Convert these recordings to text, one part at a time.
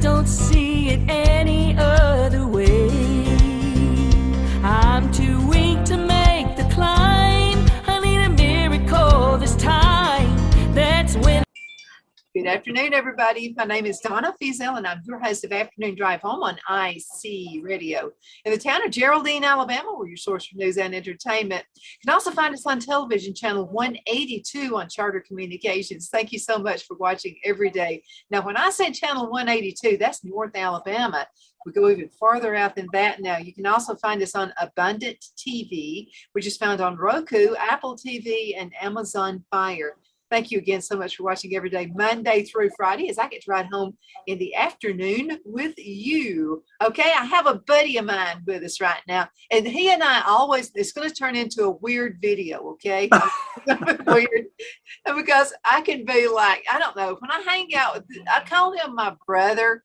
just don't see it any other way. I'm too weak to make the climb. I need a miracle this time. That's when. Good afternoon, everybody. My name is Donna Feazell, and I'm your host of Afternoon Drive Home on IC Radio. In the town of Geraldine, Alabama, we're your source for news and entertainment. You can also find us on television, channel 182 on Charter Communications. Thank you so much for watching every day. Now, when I say channel 182, that's North Alabama. We go even farther out than that now. You can also find us on Abundant TV, which is found on Roku, Apple TV, and Amazon Fire. Thank you again so much for watching every day, Monday through Friday, as I get to ride home in the afternoon with you. Okay, I have a buddy of mine with us right now, and he and I always, it's going to turn into a weird video, okay? Weird, because I can be like, I don't know, when I hang out with, I call him my brother.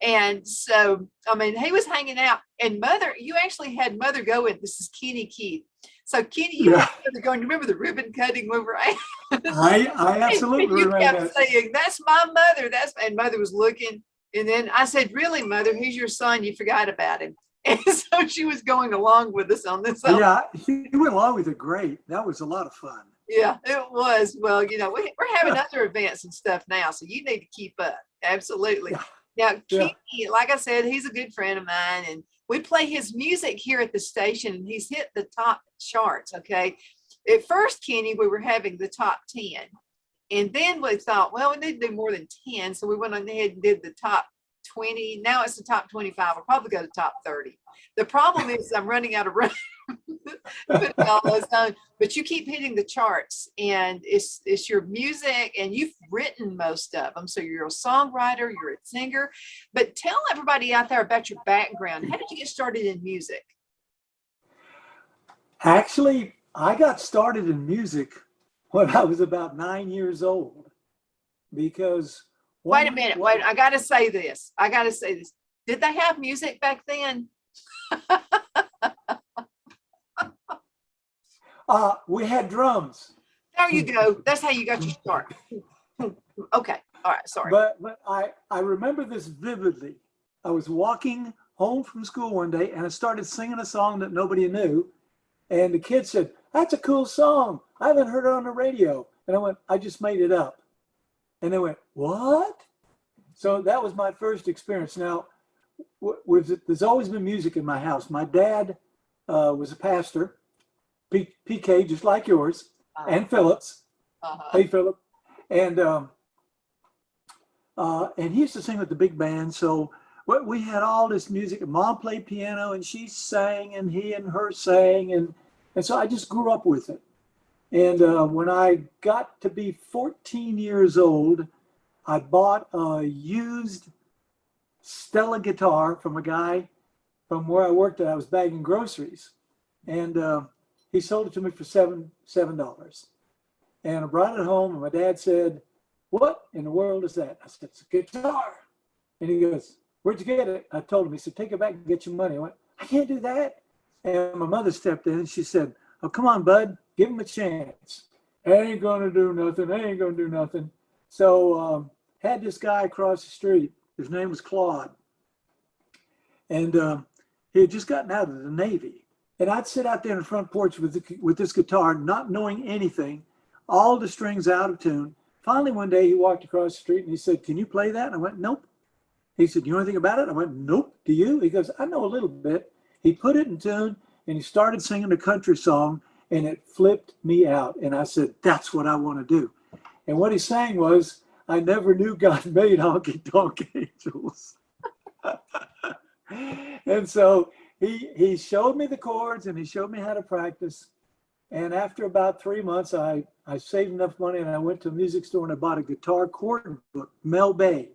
And so, I mean, he was hanging out, and Mother, you actually had Mother go in. This is Kenny Keith. So Kenny, you had Mother going, remember the ribbon cutting we were at? I absolutely you remember kept saying, that's my mother. And Mother was looking. And then I said, really, Mother, he's your son. You forgot about him. And so she was going along with us on this. Yeah, he went along with it great. That was a lot of fun. Yeah, it was. Well, you know, we're having other events and stuff now, so you need to keep up. Absolutely. Yeah. Now, Kenny, like I said, he's a good friend of mine, and we play his music here at the station, and he's hit the top charts, okay? At first, Kenny, we were having the top 10, and then we thought, well, we need to do more than 10, so we went on ahead and did the top 20. Now it's the top 25. We'll probably go to top 30. The problem is I'm running out of room. All those on, but you keep hitting the charts, and it's your music, and you've written most of them, so you're a songwriter, you're a singer. But tell everybody out there about your background. How did you get started in music? Actually, I got started in music when I was about 9 years old, because wait a minute, I gotta say this. Did they have music back then? We had drums. There you go. That's how you got your start. Okay. All right. Sorry. But I remember this vividly. I was walking home from school one day, and I started singing a song that nobody knew. And the kid said, "That's a cool song. I haven't heard it on the radio." And I went, "I just made it up." And they went, "What?" So that was my first experience. Now, there's always been music in my house. My dad was a pastor. PK, just like yours, and Phillips. Hey, Philip. And he used to sing with the big band. So we had all this music, and Mom played piano, and she sang, and he and her sang. And so I just grew up with it. And when I got to be 14 years old, I bought a used Stella guitar from a guy from where I worked at. I was bagging groceries. And he sold it to me for $7. And I brought it home, and my dad said, "What in the world is that?" I said, "It's a guitar." And he goes, "Where'd you get it?" I told him. He said, "Take it back and get your money." I went, "I can't do that." And my mother stepped in, and she said, "Oh, come on, bud, give him a chance. I ain't gonna do nothing. So had this guy across the street. His name was Claude. And he had just gotten out of the Navy. And I'd sit out there in the front porch with this guitar, not knowing anything, all the strings out of tune. Finally, one day he walked across the street and he said, "Can you play that?" And I went, "Nope." He said, "You know anything about it?" I went, "Nope. Do you?" He goes, "I know a little bit." He put it in tune, and he started singing a country song, and it flipped me out. And I said, "That's what I want to do." And what he sang was, "I never knew God made honky tonk angels." And so he showed me the chords, and he showed me how to practice. And after about 3 months, I saved enough money, and I went to a music store, and I bought a guitar chord book, Mel Bay.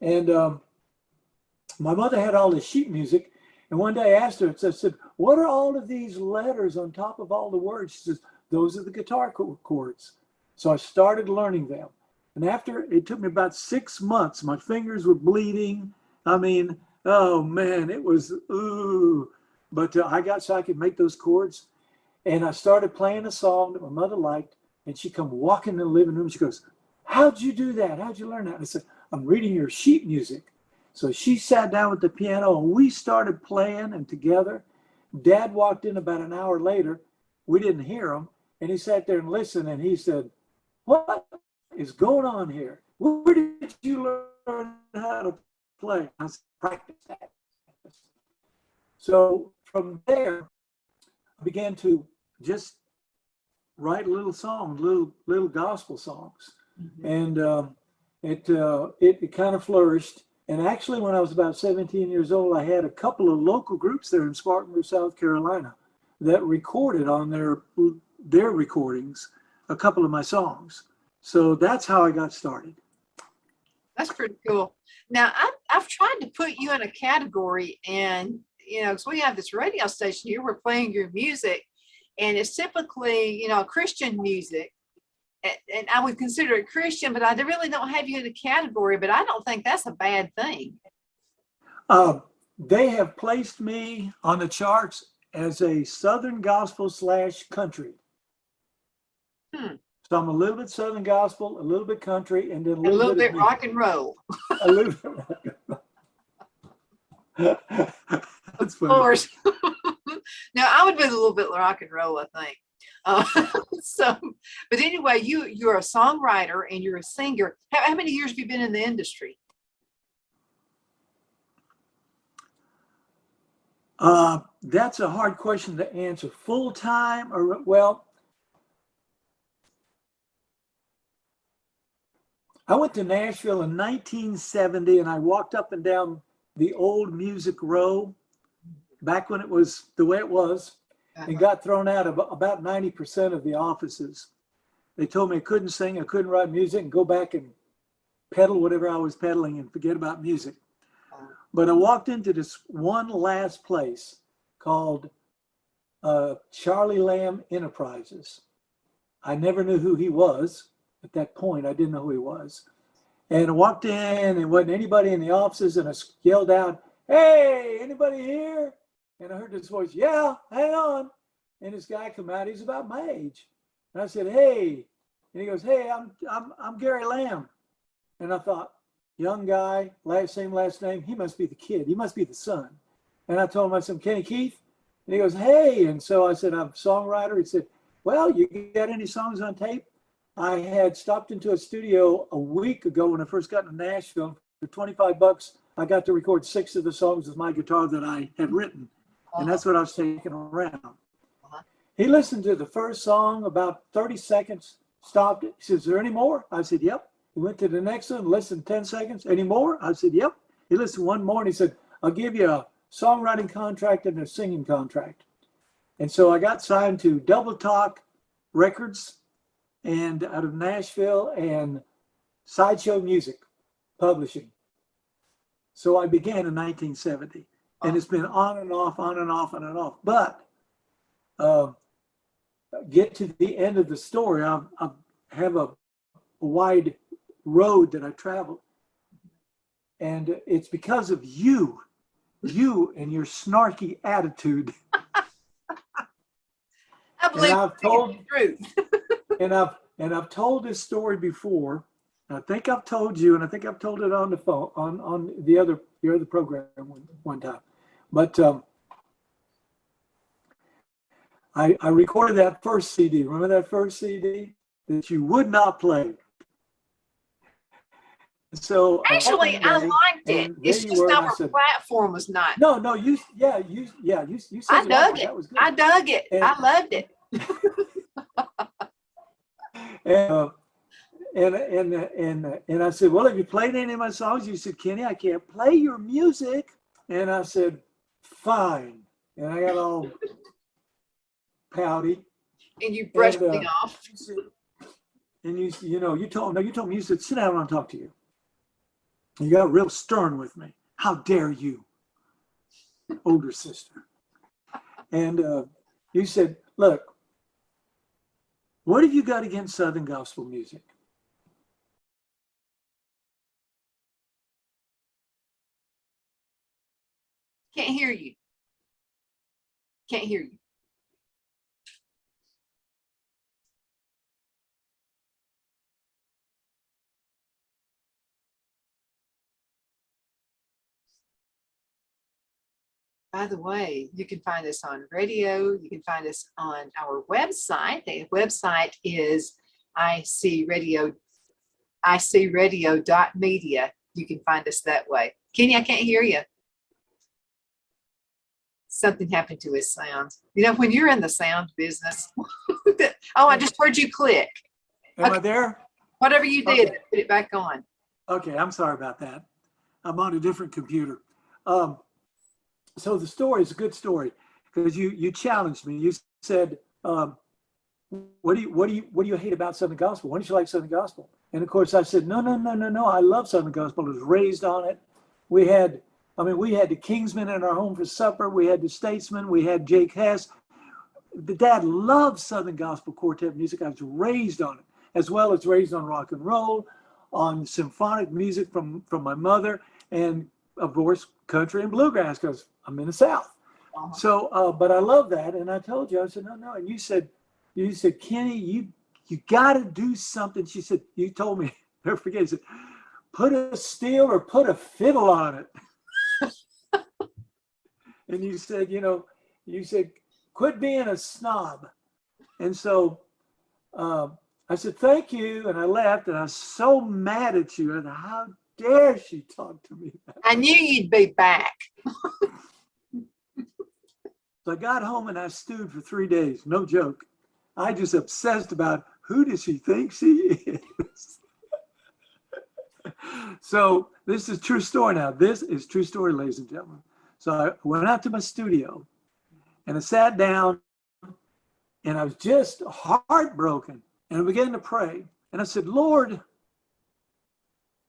And my mother had all this sheet music. And one day I asked her, I said, "What are all of these letters on top of all the words?" She says, "Those are the guitar chords." So I started learning them. And after, it took me about 6 months, my fingers were bleeding. I mean, oh man, it was, ooh. But I got so I could make those chords. And I started playing a song that my mother liked. And she come walking in the living room. She goes, "How'd you do that? How'd you learn that?" And I said, I'm reading your sheet music. So she sat down with the piano and we started playing and together. Dad walked in about an hour later. We didn't hear him. And he sat there and listened and he said, "What is going on here? Where did you learn how to play?" I said, "Practice that." So from there, I began to just write little songs, little gospel songs. And it kind of flourished. And actually, when I was about 17 years old, I had a couple of local groups there in Spartanburg, South Carolina, that recorded on their recordings a couple of my songs. So that's how I got started. That's pretty cool. Now, I've tried to put you in a category, and because we have this radio station here, we're playing your music, and it's typically Christian music. And I would consider it Christian, but I really don't have you in a category, but I don't think that's a bad thing. They have placed me on the charts as a Southern gospel / country. So I'm a little bit Southern gospel, a little bit country, and then a little bit rock and roll. A little bit rock and roll. That's funny. Of course. Now, I would be a little bit rock and roll, I think. But anyway, you're a songwriter and you're a singer. How many years have you been in the industry? That's a hard question to answer. Full time or well, I went to Nashville in 1970 and I walked up and down the old Music Row back when it was the way it was. And got thrown out of about 90% of the offices. They told me I couldn't sing, I couldn't write music, and go back and pedal whatever I was pedaling and forget about music. But I walked into this one last place called Charlie Lamb Enterprises. I never knew who he was. At that point, I didn't know who he was. And I walked in and wasn't anybody in the offices, and I yelled out, "Hey, anybody here?" And I heard this voice, "Yeah, hang on." And this guy come out, he's about my age. And I said, "Hey." And he goes, "Hey, I'm Gary Lamb." And I thought, young guy, same last name, he must be the kid, he must be the son. And I told him, I said, "Kenny Keith?" And he goes, "Hey." And so I said, "I'm a songwriter." He said, "Well, you got any songs on tape?" I had stopped into a studio a week ago when I first got to Nashville. For $25, I got to record 6 of the songs with my guitar that I had written. And that's what I was taking around. He listened to the first song, about 30 seconds, stopped it. He said, "Is there any more?" I said, "Yep." He went to the next one, listened 10 seconds. "Any more?" I said, "Yep." He listened one more and he said, "I'll give you a songwriting contract and a singing contract." And so I got signed to Double Talk Records and out of Nashville and Sideshow Music Publishing. So I began in 1970. And it's been on and off, on and off, on and off. But get to the end of the story, I have a wide road that I traveled. And it's because of you and your snarky attitude. I believe I've told the truth. and I've told this story before. I think I've told you, and I think I've told it on the phone on your other program one time. But I recorded that first CD. Remember that first CD that you would not play? So Actually, I liked it. It's just our platform was not. No, you said you I dug it. That was good. I dug it. I loved it. And I said, "Well, have you played any of my songs?" You said, "Kenny, I can't play your music." And I said, "Fine." And I got all pouty. And you brushed me off. And you told me, you said, "Sit down and I'll talk to you." You got real stern with me. "How dare you, older sister?" And you said, "Look, what have you got against Southern gospel music?" Can't hear you. Can't hear you. By the way, you can find us on radio. You can find us on our website. The website is icradio.media. You can find us that way. Kenny, I can't hear you. Something happened to his sound. You know, when you're in the sound business. Oh, I just heard you click. Am I there? Whatever you did, Okay. put it back on. Okay, I'm sorry about that. I'm on a different computer. So the story is a good story because you challenged me. You said, what do you hate about Southern Gospel? Why don't you like Southern Gospel? And of course I said, no. I love Southern Gospel. I was raised on it. We had the Kingsmen in our home for supper. We had the Statesmen. We had Jake Hess. The dad loved Southern Gospel quartet music. I was raised on it, as well as raised on rock and roll, on symphonic music from my mother, and of course country and bluegrass because I'm in the South. Uh-huh. So, but I love that, and I told you, I said no, and you said, Kenny, you got to do something. She said, you told me, never forget. You said, put a steel or put a fiddle on it. And you said, quit being a snob. And so I said, thank you. And I left, and I was so mad at you. And how dare she talk to me? I knew you'd be back. So I got home and I stewed for 3 days. No joke. I just obsessed about who does she think she is? So this is true story now. This is true story, ladies and gentlemen. So I went out to my studio and I sat down and I was just heartbroken. And I began to pray. And I said, Lord,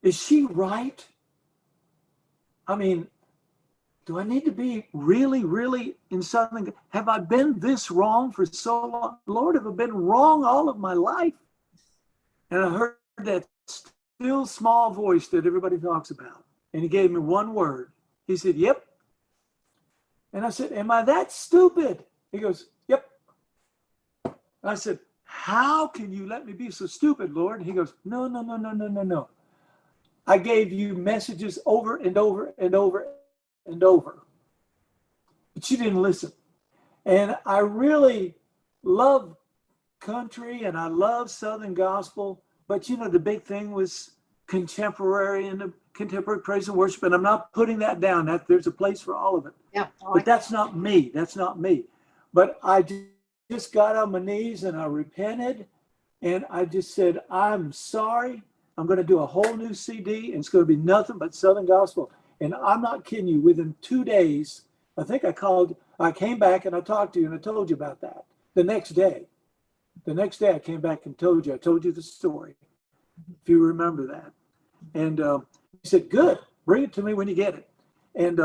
is she right? I mean, do I need to be really, really in Southern? Have I been this wrong for so long? Lord, have I been wrong all of my life? And I heard that still small voice that everybody talks about. And he gave me one word. He said, yep. And I said, am I that stupid? He goes, yep. I said, how can you let me be so stupid, Lord? And he goes, no. I gave you messages over and over and over and over, but you didn't listen. And I really love country and I love Southern Gospel, but the big thing was contemporary and the contemporary praise and worship. And I'm not putting that down. There's a place for all of it. Yeah, but that's not me. That's not me. But I just got on my knees and I repented, and I just said, I'm sorry. I'm going to do a whole new CD, and it's going to be nothing but Southern Gospel. And I'm not kidding you. Within 2 days, I think I came back and I talked to you and I told you about that. The next day I came back and told you the story, if you remember that. And he said, good, bring it to me when you get it. And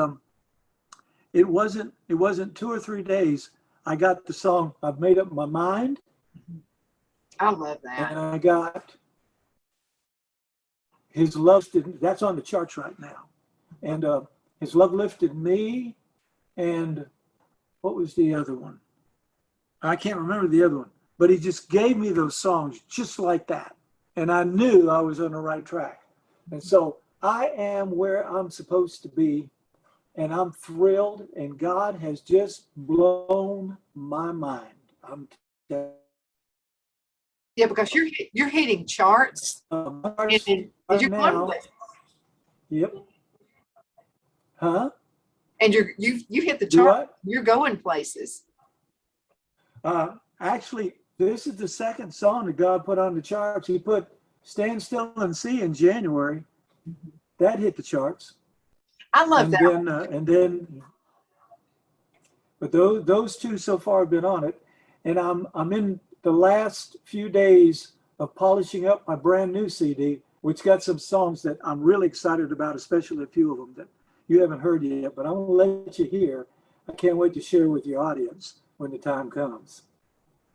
it wasn't 2 or 3 days. I got the song, I've Made Up My Mind. I love that. And I got His Love, that's on the charts right now. And His Love Lifted Me. And what was the other one? I can't remember the other one. But he just gave me those songs just like that. And I knew I was on the right track. And so I am where I'm supposed to be. And I'm thrilled. And God has just blown my mind. Yeah, because you're hitting charts. Right You're now, yep. Huh? And you hit the Do chart. what? You're going places. Actually, this is the second song that God put on the charts. He put Stand Still and See in January. That hit the charts. I love that. And then, but those two so far have been on it. And I'm in the last few days of polishing up my brand new CD, which got some songs that I'm really excited about, especially a few of them that you haven't heard yet, but I'm going to let you hear. I can't wait to share with your audience when the time comes.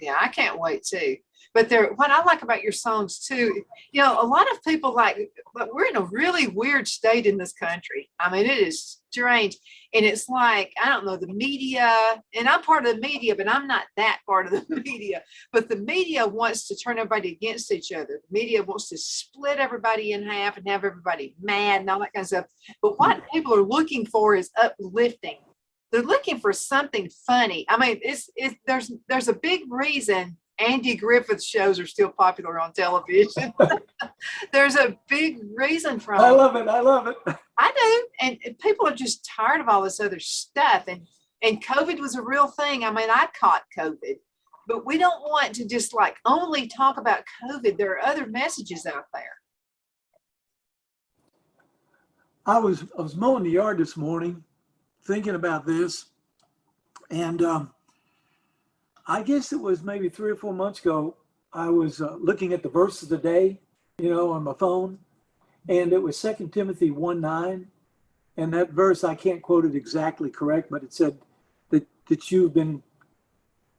Yeah, I can't wait too. But what I like about your songs too, a lot of people but we're in a really weird state in this country. I mean, it is strange. And it's like, I don't know, the media, and I'm part of the media, but I'm not that part of the media. But the media wants to turn everybody against each other. The media wants to split everybody in half and have everybody mad and all that kind of stuff. But what people are looking for is uplifting. they're looking for something funny. I mean, there's a big reason Andy Griffith shows are still popular on television. There's a big reason for all. I love it. I love it. I do. And people are just tired of all this other stuff. And COVID was a real thing. I mean, I caught COVID, but we don't want to just like only talk about COVID. There are other messages out there. I was mowing the yard this morning, thinking about this, and I guess it was maybe 3 or 4 months ago. I was looking at the verse of the day, on my phone, and it was 2 Timothy 1:9, and that verse, I can't quote it exactly correct, but it said that you've been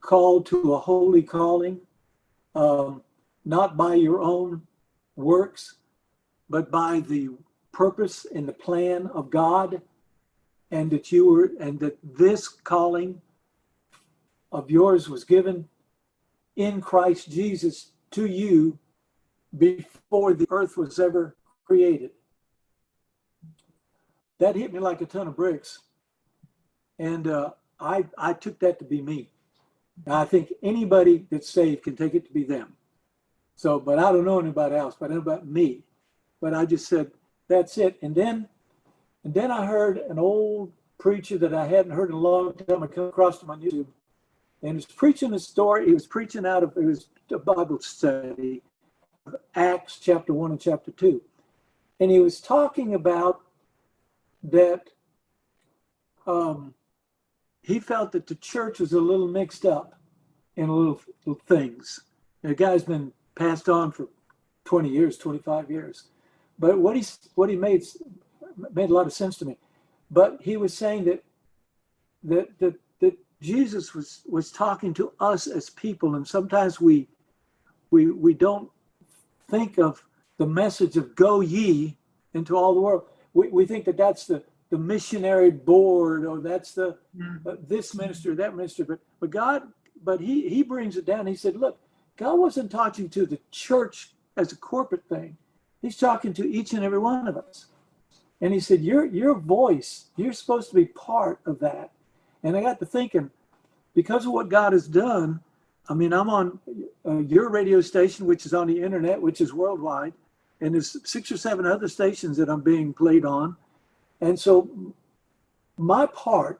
called to a holy calling, not by your own works, but by the purpose and the plan of God, and that this calling of yours was given in Christ Jesus to you before the earth was ever created. That hit me like a ton of bricks, and I took that to be me. Now, I think anybody that's saved can take it to be them. So, but I don't know anybody else, but I know about me. But I just said, that's it. And then I heard an old preacher that I hadn't heard in a long time. I come across to my YouTube, and he was preaching a story. He was preaching it was a Bible study, Acts chapter 1 and chapter 2. And he was talking about that he felt that the church was a little mixed up in little things. The guy's been passed on for 20 years, 25 years. But what he made a lot of sense to me. But he was saying that Jesus was talking to us as people, and sometimes we don't think of the message of go ye into all the world. We think that that's the missionary board, or that's the this minister, that minister. But God, he brings it down. He said, look, God wasn't talking to the church as a corporate thing. He's talking to each and every one of us. And he said, your voice, you're supposed to be part of that. And I got to thinking, because of what God has done, I mean, I'm on your radio station, which is on the internet, which is worldwide. And there's 6 or 7 other stations that I'm being played on. And so my part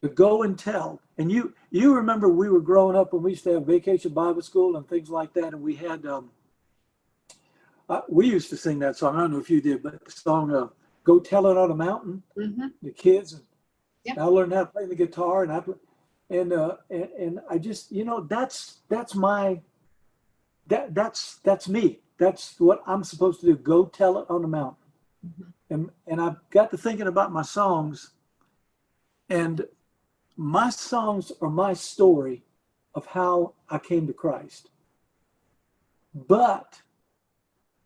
to go and tell, and you remember we were growing up when we used to have Vacation Bible School and things like that. And we had, we used to sing that song. I don't know if you did, but the song, Go Tell It on a Mountain, the kids. And I learned how to play the guitar, and I just, that's me. That's what I'm supposed to do. Go tell it on the mountain. And I got to thinking about my songs, and my songs are my story of how I came to Christ. But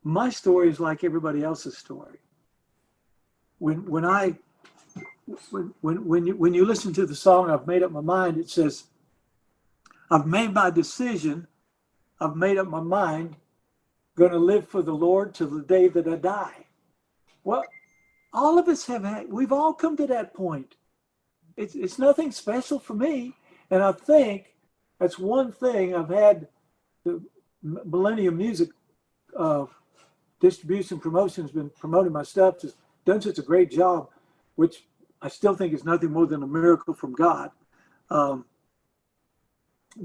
my story is like everybody else's story. When you listen to the song, I've made up my mind, it says, I've made my decision, I've made up my mind, going to live for the Lord till the day that I die. Well, all of us we've all come to that point. It's nothing special for me. And I think that's one thing I've had the Millennium Music Distribution Promotion has been promoting my stuff, just done such a great job, which I still think is nothing more than a miracle from God that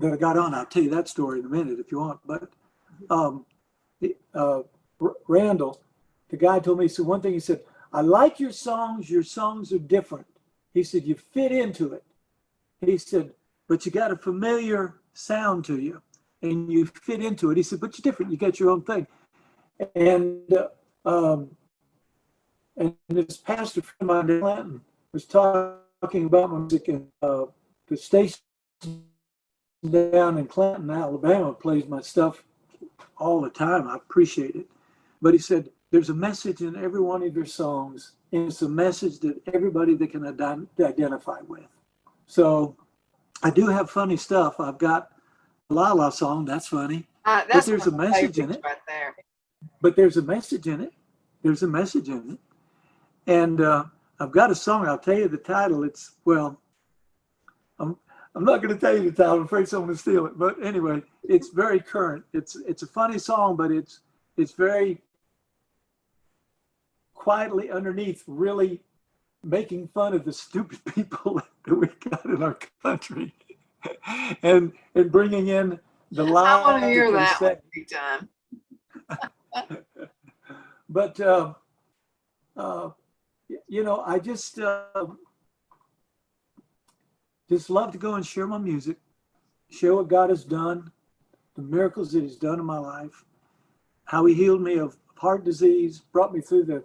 I got on. I'll tell you that story in a minute if you want. But Randall, the guy told me, so one thing he said, I like your songs are different. He said, you fit into it. He said, but you got a familiar sound to you and you fit into it. He said, but you're different, you got your own thing. And this pastor friend of mine in Clinton was talking about my music, and the station down in Clinton, Alabama plays my stuff all the time. I appreciate it. But he said, there's a message in every one of your songs, and it's a message that everybody that can identify with. So I do have funny stuff. I've got a La La song, that's funny. But there's a message in it. Right there. But there's a message in it. There's a message in it. And I've got a song, I'll tell you the title. It's, well, I'm not going to tell you the title. I'm afraid someone will steal it. But anyway, it's very current. It's a funny song, but it's very quietly underneath, really making fun of the stupid people that we got in our country, and bringing in the I want to hear logic and that one set. every time. But you know, I just love to go and share my music, share what God has done, the miracles that He's done in my life, how He healed me of heart disease, brought me through the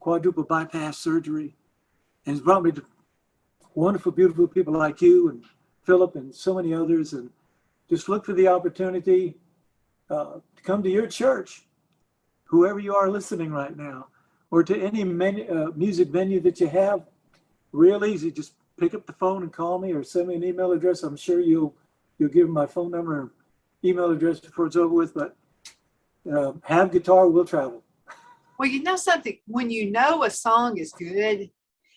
quadruple bypass surgery, and has brought me to wonderful, beautiful people like you and Philip and so many others. And just look for the opportunity to come to your church, whoever you are listening right now, or to any music venue that you have. Real easy. Just pick up the phone and call me, or send me an email address. I'm sure you'll give them my phone number and email address before it's over with. But have guitar, we'll travel. Well, you know something, when you know a song is good,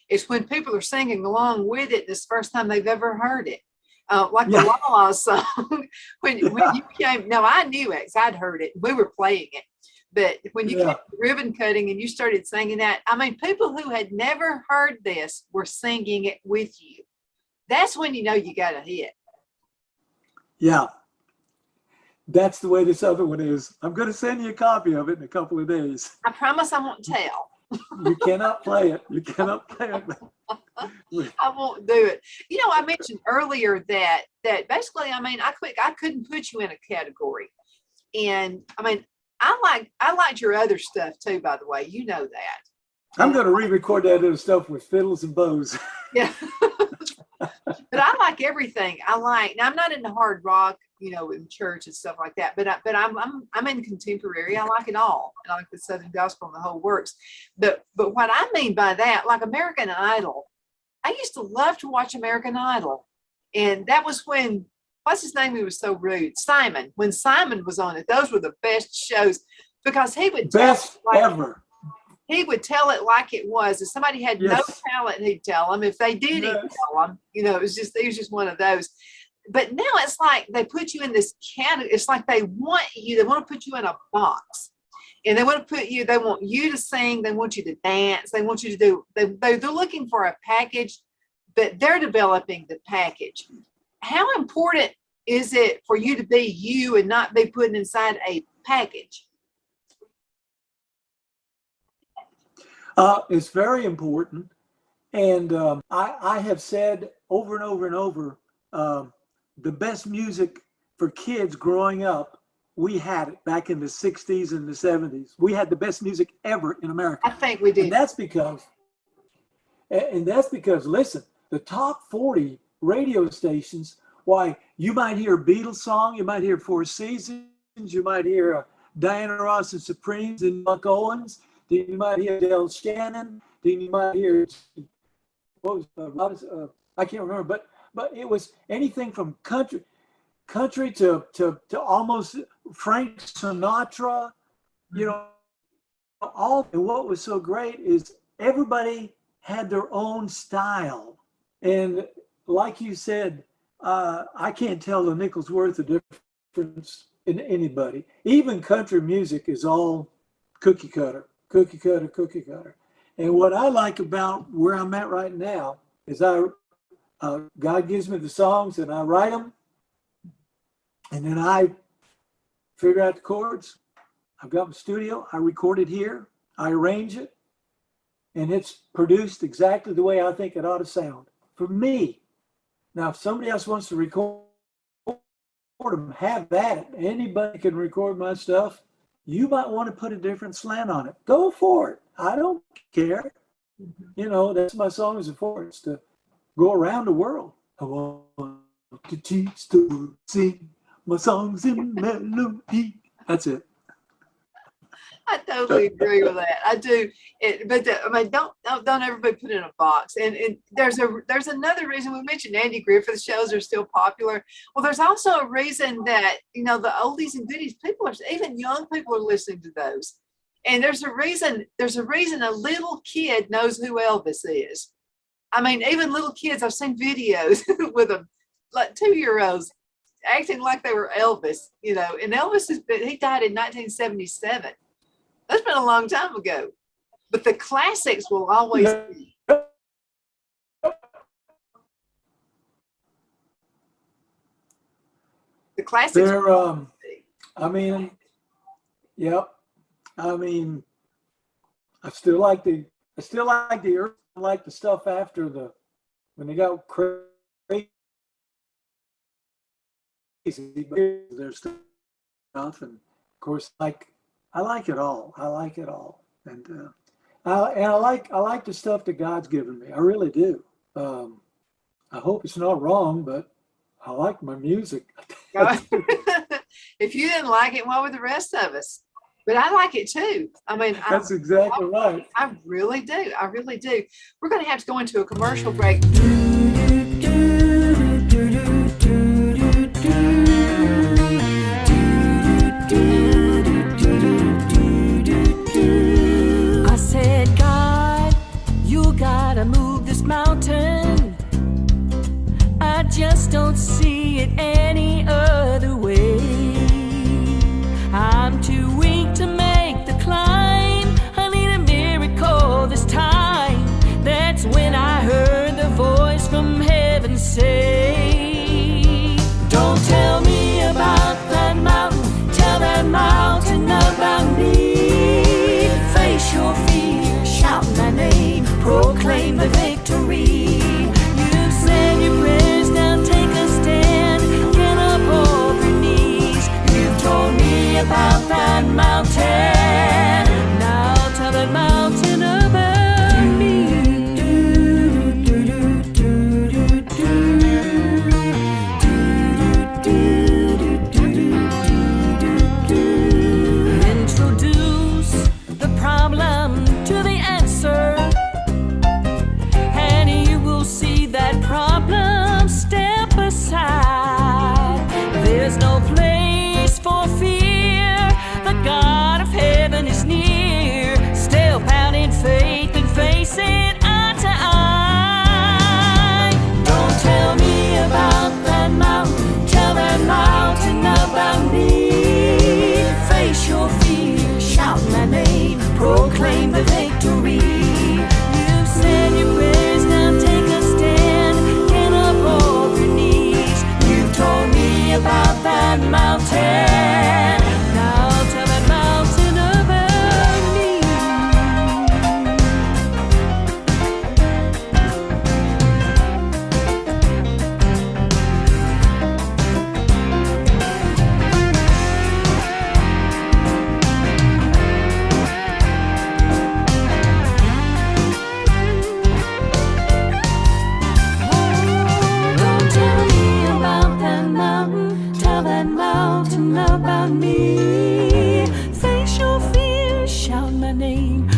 it's when people are singing along with it this first time they've ever heard it. Like the La La song. when you came, no, I knew it, 'cause I'd heard it. We were playing it. But when you came to ribbon cutting and you started singing that, I mean, people who had never heard this were singing it with you. That's when you know you got a hit. Yeah. That's the way this other one is. I'm going to send you a copy of it in a couple of days. I promise I won't tell. You cannot play it. You cannot play it. I won't do it. You know, I mentioned earlier that basically, I mean, I couldn't put you in a category. And I mean, I liked your other stuff too, by the way. You know that. I'm going to re-record that other stuff with fiddles and bows. Yeah. But I like everything. Now I'm not into hard rock, you know, in church and stuff like that. But I'm in contemporary. I like it all. And I like the Southern gospel and the whole works. But what I mean by that, like American Idol, I used to love to watch American Idol. And that was when, what's his name? He was so rude. Simon. When Simon was on it, those were the best shows, because he would best ever. He would tell it like it was. If somebody had no talent, he'd tell them. If they did, he'd tell them. You know, it was just one of those. But now it's like they put you in this category. It's like they want to put you in a box. And they want you to sing. They want you to dance. They want you to do, they're looking for a package, but they're developing the package. How important is it for you to be you and not be put inside a package? It's very important. And I have said over and over and over, the best music for kids growing up, we had it back in the 60s and the 70s. We had the best music ever in America. I think we did. And that's because, listen, the top 40 radio stations, why, you might hear a Beatles song, you might hear Four Seasons, you might hear Diana Ross and Supremes and Buck Owens, then you might hear Del Shannon, then you might hear, I can't remember, but it was anything from country to almost Frank Sinatra, you know, and what was so great is everybody had their own style. And like you said, I can't tell a nickel's worth of difference in anybody. Even country music is all cookie cutter. And what I like about where I'm at right now is God gives me the songs and I write them, and then I figure out the chords. I've got my studio, I record it here, I arrange it, and it's produced exactly the way I think it ought to sound for me. Now, if somebody else wants to record them, have at it. Anybody can record my stuff. You might want to put a different slant on it. Go for it. I don't care. You know, that's my song is for. It's to go around the world. I want to teach the world, sing my songs in melody. That's it. I totally agree with that. I do. Don't everybody put it in a box. And there's another reason we mentioned Andy Griffith shows are still popular. Well, there's also a reason that, you know, the oldies and goodies, even young people are listening to those. And there's a reason a little kid knows who Elvis is. I mean, even little kids, I've seen videos with them, like 2-year-olds acting like they were Elvis, you know, and Elvis he died in 1977. That's been a long time ago, but the classics will always be. The classics. They're, I mean, yep. I mean, I still like the early, like the stuff after when they got crazy. There's stuff, and of course, I like it all. I like it all, and I like the stuff that God's given me. I really do. I hope it's not wrong, but I like my music. If you didn't like it, what were the rest of us? But I like it too. I mean, that's exactly right. I really do. I really do. We're going to have to go into a commercial break. I said, God, you gotta move this mountain. I just don't see it any other way. I'm too weak to make the climb. I need a miracle this time. That's when I heard the voice from heaven say, don't tell me about that mountain, tell that mountain about me. Face your fear, shout my name, proclaim the victory. You've said your prayers, now take a stand, get up off your knees. You've told me about that mountain, now tell that mountain about me. Introduce the problem to the answer, and you will see that problem step aside. There's no place for fear, the God of heaven is near. Step out in faith and face it eye to eye. Don't tell me about that mountain, tell that mountain about me. Face your fear, shout my name, proclaim the victory. You've said your prayers, now take a stand, get up off your knees. You've told me about that mountain, now tell that mountain about me. Don't tell me about that mountain, tell that mountain about me. Face your fear, shout my name,